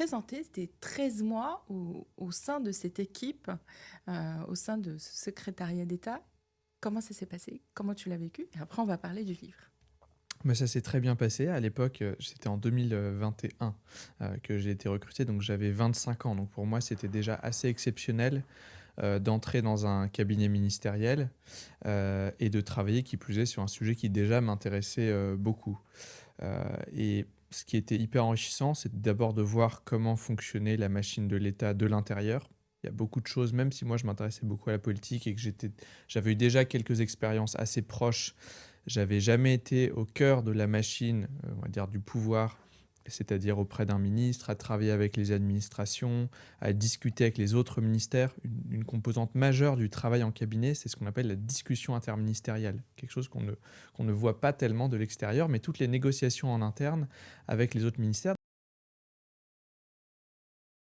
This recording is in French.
présenter tes 13 mois au sein de cette équipe, au sein de ce secrétariat d'État. Comment ça s'est passé? Comment tu l'as vécu? Et après, on va parler du livre. Mais ça s'est très bien passé. À l'époque, c'était en 2021 que j'ai été recruté, donc j'avais 25 ans. Donc pour moi, c'était déjà assez exceptionnel d'entrer dans un cabinet ministériel et de travailler, qui plus est, sur un sujet qui déjà m'intéressait beaucoup. Et ce qui était hyper enrichissant, c'est d'abord de voir comment fonctionnait la machine de l'État de l'intérieur. Il y a beaucoup de choses, même si moi je m'intéressais beaucoup à la politique et que j'avais eu déjà quelques expériences assez proches, j'avais jamais été au cœur de la machine, on va dire du pouvoir, c'est-à-dire auprès d'un ministre, à travailler avec les administrations, à discuter avec les autres ministères. Une composante majeure du travail en cabinet, c'est ce qu'on appelle la discussion interministérielle, quelque chose qu'on ne voit pas tellement de l'extérieur, mais toutes les négociations en interne avec les autres ministères.